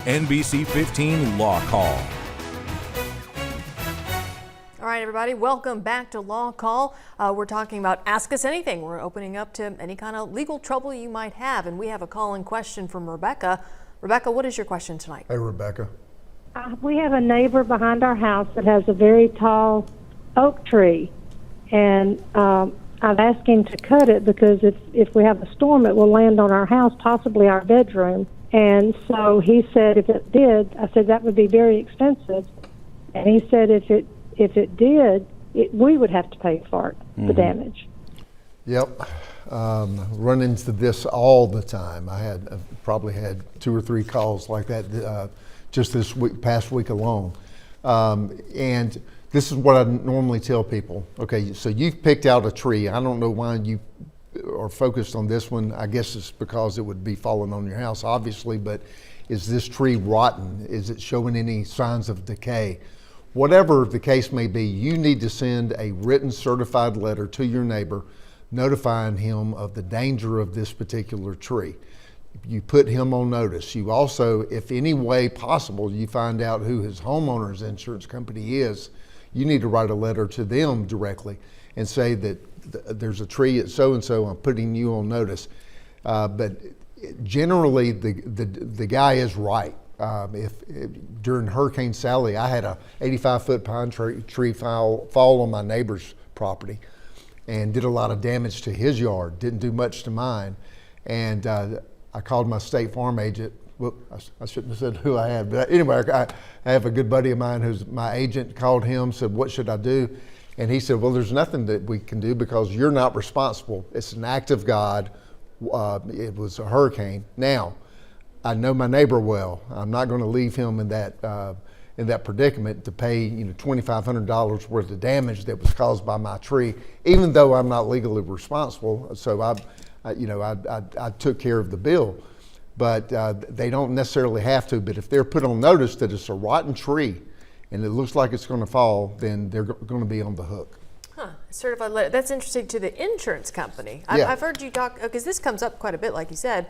NBC 15 Law Call. All right, everybody, welcome back to Law Call. We're talking about Ask Us Anything. We're opening up to any kind of legal trouble you might have, and we have a call-in question from Rebecca. Rebecca, what is your question tonight? Hey, Rebecca. We have a neighbor behind our house that has a very tall oak tree, and I've asked him to cut it because if we have a storm, it will land on our house, possibly our bedroom. And so he said if it did, I said that would be very expensive. And he said if it did, we would have to pay for it, the damage. Yep. Run into this all the time. I've probably had 2 or 3 calls like that just this past week alone. And this is what I normally tell people. Okay, so you've picked out a tree. I don't know why you are focused on this one. I guess it's because it would be falling on your house, obviously, but is this tree rotten? Is it showing any signs of decay? Whatever the case may be, you need to send a written certified letter to your neighbor notifying him of the danger of this particular tree. You put him on notice. You also, if any way possible, you find out who his homeowner's insurance company is, you need to write a letter to them directly and say that there's a tree at so-and-so, I'm putting you on notice. But generally, the guy is right. If during Hurricane Sally, I had a 85-foot pine tree fall on my neighbor's property and did a lot of damage to his yard, didn't do much to mine. And I called my State Farm agent. Well, I shouldn't have said who I had, but anyway, I have a good buddy of mine who's my agent, called him, said, what should I do? And he said, well, there's nothing that we can do because you're not responsible. It's an act of God. It was a hurricane. Now, I know my neighbor well. I'm not going to leave him in that predicament to pay $2,500 worth of damage that was caused by my tree, even though I'm not legally responsible. So I took care of the bill, but they don't necessarily have to. But if they're put on notice that it's a rotten tree and it looks like it's going to fall, then they're going to be on the hook. Huh, certified letter. That's interesting to the insurance company. Yeah. I've heard you talk, because this comes up quite a bit, like you said.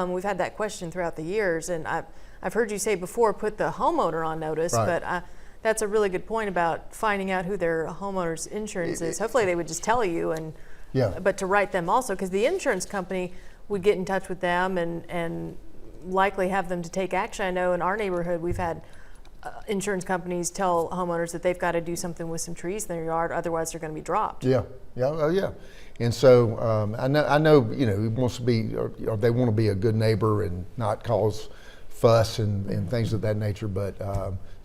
We've had that question throughout the years, and I've heard you say before, put the homeowner on notice, right. But that's a really good point about finding out who their homeowner's insurance is. Hopefully they would just tell you, but to write them also, because the insurance company would get in touch with them and likely have them to take action. I know in our neighborhood we've had insurance companies tell homeowners that they've got to do something with some trees in their yard, otherwise they're going to be dropped. Yeah. And so I know he wants to be, or they want to be a good neighbor and not cause fuss and things of that nature. But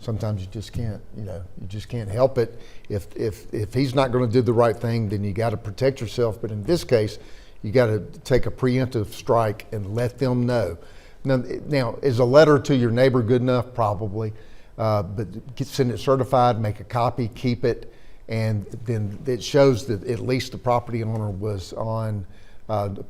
sometimes you just can't, you just can't help it. If he's not going to do the right thing, then you got to protect yourself. But in this case, you got to take a preemptive strike and let them know. Now, is a letter to your neighbor good enough? Probably. But send it certified, make a copy, keep it, and then it shows that at least the property owner was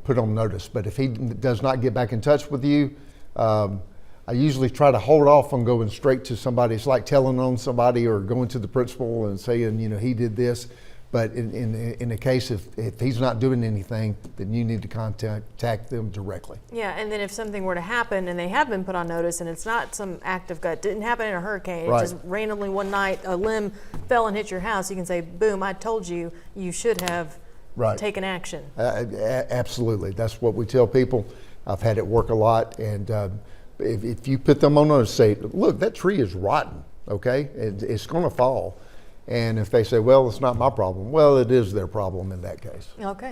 put on notice. But if he does not get back in touch with you, I usually try to hold off on going straight to somebody. It's like telling on somebody or going to the principal and saying, he did this. But in the case if he's not doing anything, then you need to contact them directly. Yeah, and then if something were to happen and they have been put on notice and it's not some act of God, didn't happen in a hurricane, right. It just randomly one night a limb fell and hit your house, you can say, boom, I told you, you should have taken action. Absolutely, that's what we tell people. I've had it work a lot, and if you put them on notice, say, look, that tree is rotten, okay? It's going to fall. And if they say, well, it's not my problem, well, it is their problem in that case. Okay.